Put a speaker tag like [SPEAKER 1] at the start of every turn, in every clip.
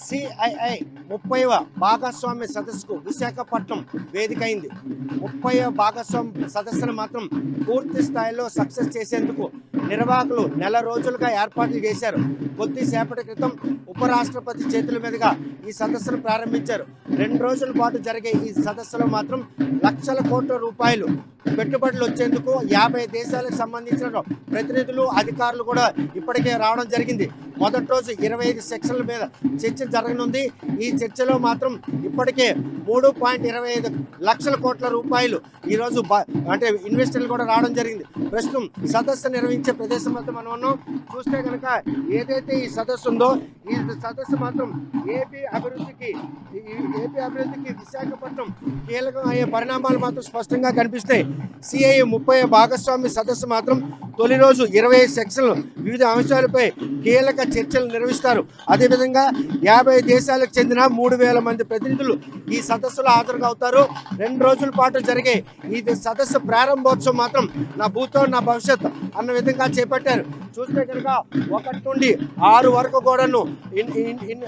[SPEAKER 1] CII 30వ భాగస్వామ్య సదస్సుకు విశాఖపట్నం వేదికైంది. 30వ భాగస్వామ్య సదస్సును మాత్రం పూర్తి స్థాయిలో సక్సెస్ చేసేందుకు నిర్వాహకులు నెల రోజులుగా ఏర్పాట్లు చేశారు. కొద్దిసేపటి క్రితం ఉపరాష్ట్రపతి చేతుల మీదుగా ఈ సదస్సును ప్రారంభించారు. 2 రోజుల పాటు జరిగే ఈ సదస్సులో మాత్రం లక్షల కోట్ల రూపాయలు పెట్టుబడులు వచ్చేందుకు 50 దేశాలకు సంబంధించిన ప్రతినిధులు, అధికారులు కూడా ఇప్పటికే రావడం జరిగింది. మొదటి రోజు 25 సెక్షన్ల మీద చర్చ జరగనుంది. ఈ చర్చలో మాత్రం ఇప్పటికే 3.25 లక్షల కోట్ల రూపాయలు ఈరోజు అంటే ఇన్వెస్టర్లు కూడా రావడం జరిగింది. ప్రస్తుతం సదస్సు నిర్వహించే ప్రదేశం వద్ద మనం ఉన్నాం. చూస్తే కనుక ఏదైతే ఈ సదస్సు ఉందో ఈ సదస్సు మాత్రం ఏపీ అభివృద్ధికి విశాఖపట్నం కీలకం అయ్యే పరిణామాలు మాత్రం స్పష్టంగా కనిపిస్తాయి. సిఐ 30 భాగస్వామ్య సదస్సు మాత్రం తొలి రోజు 25 సెక్షన్లు వివిధ అంశాలపై కీలక చర్చలు నిర్వహిస్తారు. అదేవిధంగా 50 దేశాలకు చెందిన 3,000 మంది ప్రతినిధులు ఈ సదస్సులో హాజరుగా 2 రోజుల పాటు జరిగే ఈ సదస్సు ప్రారంభోత్సవం మాత్రం నా భూతో నా భవిష్యత్ అన్న విధంగా చేపట్టారు. చూస్తే కనుక 1 నుండి 6 వరకు కూడాను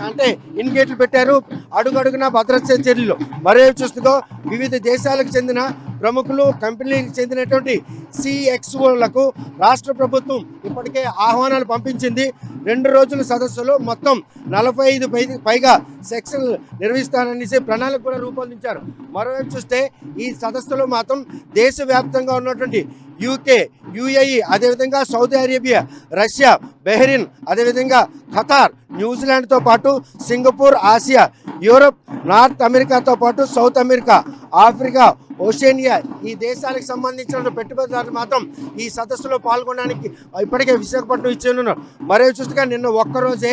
[SPEAKER 1] అంటే ఇన్ గేట్లు పెట్టారు. అడుగడుగున భద్రతా చర్యలు. మరో చూస్తూ వివిధ దేశాలకు చెందిన ప్రముఖులు, కంపెనీలకు చెందినటువంటి సిఎక్స్ఓలకు రాష్ట్ర ప్రభుత్వం ఇప్పటికే ఆహ్వానాలు పంపించింది. 2 రోజుల సదస్సులో మొత్తం 45 పైగా సెక్షన్లు నిర్వహిస్తారనేసి ప్రణాళిక కూడా రూపొందించారు. మరోవైపు చూస్తే ఈ సదస్సులో మాత్రం దేశవ్యాప్తంగా ఉన్నటువంటి యూకే, యుఏఈ, అదేవిధంగా సౌదీ అరేబియా, రష్యా, బెహ్రెయిన్, అదేవిధంగా ఖతార్, న్యూజిలాండ్తో పాటు సింగపూర్, ఆసియా, యూరప్, నార్త్ అమెరికాతో పాటు సౌత్ అమెరికా, ఆఫ్రికా, ఓషియనియా ఈ దేశాలకు సంబంధించిన పెట్టుబడిదారులు మాత్రం ఈ సదస్సులో పాల్గొనడానికి ఇప్పటికే విశాఖపట్నం ఇచ్చేస్తున్నారు. మరో చూస్తే నిన్న ఒక్కరోజే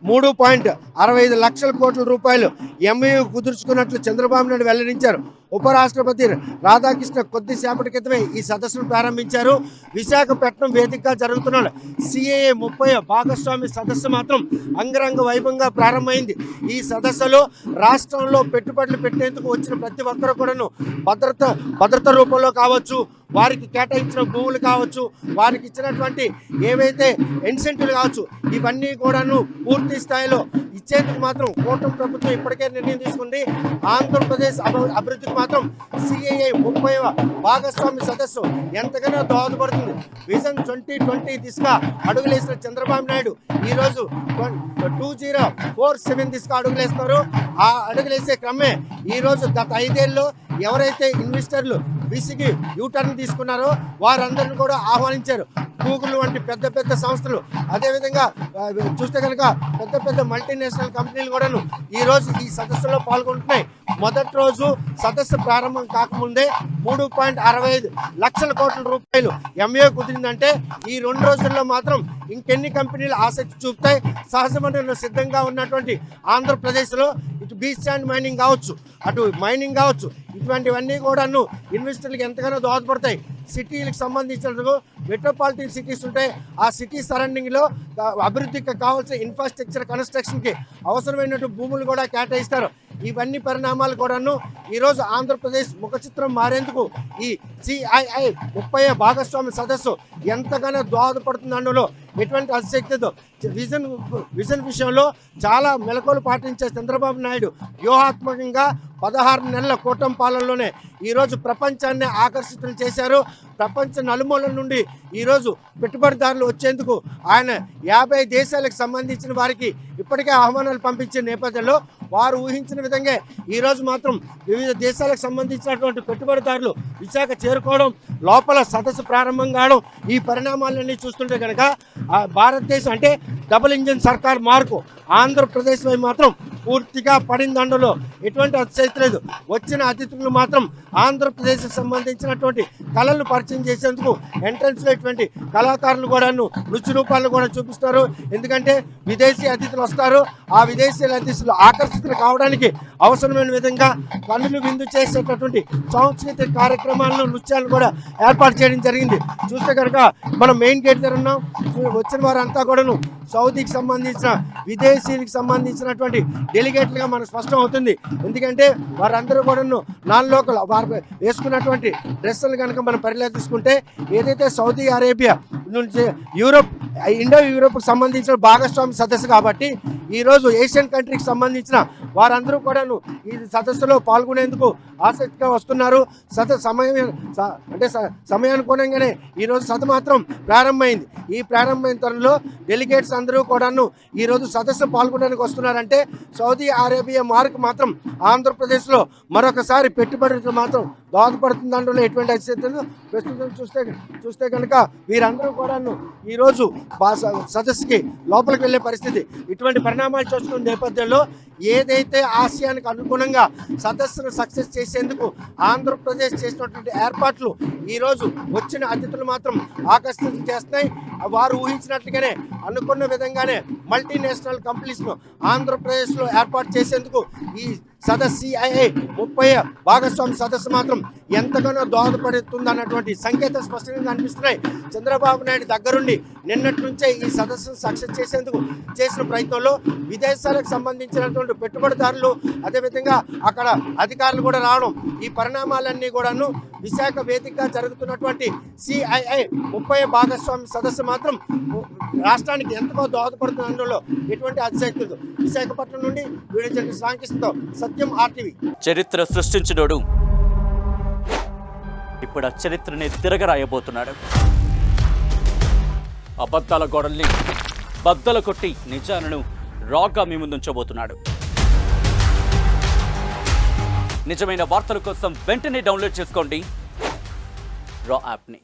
[SPEAKER 1] 3.65 లక్షల కోట్ల రూపాయలు ఎంఓయూ కుదుర్చుకున్నట్లు చంద్రబాబు నాయుడు వెల్లడించారు. ఉపరాష్ట్రపతి రాధాకృష్ణ కొద్దిసేపటి క్రితమే ఈ సదస్సును ప్రారంభించారు. విశాఖపట్నం వేదికగా జరుగుతున్న సిఐఐ 30 భాగస్వామ్య సదస్సు మాత్రం అంగరంగ వైభవంగా ప్రారంభమైంది. ఈ సదస్సులో రాష్ట్రంలో పెట్టుబడులు పెట్టేందుకు వచ్చిన ప్రతి ఒక్కరు కూడాను భద్రత రూపంలో కావచ్చు, వారికి కేటాయించిన భూములు కావచ్చు, వారికి ఇచ్చినటువంటి ఏవైతే ఇన్సెంటివ్లు కావచ్చు, ఇవన్నీ కూడాను పూర్తి స్థాయిలో ఇచ్చేందుకు మాత్రం కూటమి ప్రభుత్వం ఇప్పటికే నిర్ణయం తీసుకుంది. ఆంధ్రప్రదేశ్ అభివృద్ధికి మాత్రం సిఐఐ 30వ భాగస్వామ్య సదస్సు ఎంతగానో దోహదపడుతుంది. విజన్ 2020 దిశగా అడుగులేసిన చంద్రబాబు నాయుడు ఈరోజు 2047 దిశగా అడుగులేస్తున్నారు. ఆ అడుగులేసే క్రమే ఈరోజు గత 5 ఏళ్ళలో ఎవరైతే ఇన్వెస్టర్లు బీసీకి యూటర్న్ తీసుకున్నారో వారందరిని కూడా ఆహ్వానించారు. గూగుల్ వంటి పెద్ద సంస్థలు, అదేవిధంగా చూస్తే కనుక పెద్ద మల్టీనేషనల్ కంపెనీలు కూడాను ఈరోజు ఈ సదస్సులో పాల్గొంటున్నాయి. మొదటి రోజు సదస్సు ప్రారంభం కాకముందే 3.65 లక్షల కోట్ల రూపాయలు ఎంఓయూ కుదిరిందంటే ఈ 2 రోజుల్లో మాత్రం ఇంకెన్ని కంపెనీలు ఆసక్తి చూపుతాయి. సహజ వనరులు సిద్ధంగా ఉన్నటువంటి ఆంధ్రప్రదేశ్లో ఇటు బీచ్ శాండ్ మైనింగ్ కావచ్చు, అటు మైనింగ్ కావచ్చు, ఇటువంటివన్నీ కూడాను ఇన్వెస్టర్లకు ఎంతగానో దోహదపడతాయి. సిటీలకు సంబంధించిన మెట్రోపాలిటన్ సిటీస్ ఉంటాయి. ఆ సిటీ సరౌండింగ్లో అభివృద్ధికి కావాల్సిన ఇన్ఫ్రాస్ట్రక్చర్ కన్స్ట్రక్షన్కి అవసరమైనటువంటి భూములు కూడా కేటాయిస్తారు. ఇవన్నీ పరిణామాలు కూడాను ఈరోజు ఆంధ్రప్రదేశ్ ముఖ చిత్రం మారేందుకు ఈ సిఐఐ 30 భాగస్వామ్య సదస్సు ఎంతగానో దోహదపడుతుందనలో ఎటువంటి అతిశక్తితో విజన్ విషయంలో చాలా మెలకువలు పాటించే చంద్రబాబు నాయుడు వ్యూహాత్మకంగా 16 నెలల కూటమి పాలనలోనే ఈరోజు ప్రపంచాన్ని ఆకర్షితులు చేశారు. ప్రపంచ నలుమూలల నుండి ఈరోజు పెట్టుబడిదారులు వచ్చేందుకు ఆయన 50 దేశాలకు సంబంధించిన వారికి ఇప్పటికే ఆహ్వానాలు పంపించే నేపథ్యంలో వారు ఊహించిన విధంగా ఈరోజు మాత్రం వివిధ దేశాలకు సంబంధించినటువంటి పెట్టుబడిదారులు విశాఖ చేరుకోవడం, లోపల సదస్సు ప్రారంభం కావడం, ఈ పరిణామాలన్నీ చూస్తుంటే కనుక భారతదేశం అంటే డబుల్ ఇంజిన్ సర్కార్ మార్కు ఆంధ్రప్రదేశ్ పై మాత్రం పూర్తిగా పడిందండలో ఎటువంటి అతిశక్తి లేదు. వచ్చిన అతిథులు మాత్రం ఆంధ్రప్రదేశ్కి సంబంధించినటువంటి కళలను పరిచయం చేసేందుకు ఎంట్రన్స్లో ఇటువంటి కళాకారులు కూడాను నృత్య రూపాలను కూడా చూపిస్తారు. ఎందుకంటే విదేశీ అతిథులు వస్తారు. ఆ విదేశీ అతిథులు ఆకర్షితులు కావడానికి అవసరమైన విధంగా కన్నులు విందు చేసేటటువంటి సాంస్కృతిక కార్యక్రమాలను, నృత్యాలను కూడా ఏర్పాటు చేయడం జరిగింది. చూస్తే కనుక మనం మెయిన్ గేట్ దగ్గర ఉన్నాం. వచ్చిన వారంతా కూడాను సౌదీకి సంబంధించిన, విదేశీకి సంబంధించినటువంటి డెలిగేట్లుగా మనకు స్పష్టం అవుతుంది. ఎందుకంటే వారందరూ కూడాను నాన్ లోకల్ వారు వేసుకున్నటువంటి డ్రెస్సులు కనుక మనం పరిశీలించుకుంటే ఏదైతే సౌదీ అరేబియా నుంచి యూరోప్ ఇండో యూరోప్కి సంబంధించిన భాగస్వామి సదస్సు కాబట్టి ఈరోజు ఏషియన్ కంట్రీకి సంబంధించిన వారందరూ కూడాను ఈ సదస్సులో పాల్గొనేందుకు ఆసక్తిగా వస్తున్నారు. సమయానుగుణంగానే ఈరోజు సదస్సు మాత్రం ప్రారంభమైంది. ఈ ప్రారంభమైన తరుణంలో డెలిగేట్స్ అందరూ కూడాను ఈరోజు సదస్సు పాల్గొనడానికి వస్తున్నారంటే సౌదీ అరేబియా మార్క్ మాత్రం ఆంధ్రప్రదేశ్లో మరొకసారి పెట్టుబడులు మాత్రం దోహదపడుతుంది దాంట్లో ఎటువంటి అతిశయతలు ప్రస్తుతం చూస్తే కనుక వీరందరూ కూడాను ఈరోజు సదస్సుకి లోపలికి వెళ్ళే పరిస్థితి. ఇటువంటి పరిణామాలు చూస్తున్న నేపథ్యంలో ఏదైతే ఆసియానికి అనుగుణంగా సదస్సును సక్సెస్ చేసేందుకు ఆంధ్రప్రదేశ్ చేసినటువంటి ఏర్పాట్లు ఈరోజు వచ్చిన అతిథులు మాత్రం ఆకర్షితం చేస్తున్నాయి. వారు ఊహించినట్లుగానే అనుకున్న విధంగానే మల్టీనేషనల్ కంపెనీస్ను ఆంధ్రప్రదేశ్లో ఏర్పాటు చేసేందుకు ఈ సదస్సు CII 30 భాగస్వామి సదస్సు మాత్రం ఎంతగానో దోహదపడుతుంది అన్నటువంటి సంకేతం స్పష్టంగా కనిపిస్తున్నాయి. చంద్రబాబు నాయుడు దగ్గరుండి నిన్నటి నుంచే ఈ సదస్సును సక్సెస్ చేసేందుకు చేసిన ప్రయత్నంలో విదేశాలకు సంబంధించినటువంటి పెట్టుబడిదారులు అదేవిధంగా అక్కడ అధికారులు కూడా రావడం, ఈ పరిణామాలన్నీ కూడాను విశాఖ వేదికగా జరుగుతున్నటువంటి CII 30 భాగస్వామి సదస్సు మాత్రం రాష్ట్రానికి ఎంతగా దోహదపడుతుందో ఎటువంటి అతిశక్తులు. విశాఖపట్నం నుండి వీడియో జర్నలిస్ట్ రామకృష్ణతో సత్యం, RTV.
[SPEAKER 2] చరిత్ర సృష్టించినోడు ఇప్పుడు ఆ చరిత్రని తిరగరాయబోతున్నాడు. అబద్ధాల గోడల్ని బద్దలు కొట్టి నిజాలను రాగా మీ ముందుంచబోతున్నాడు. నిజమైన వార్తల కోసం వెంటనే డౌన్లోడ్ చేసుకోండి రా యాప్ని.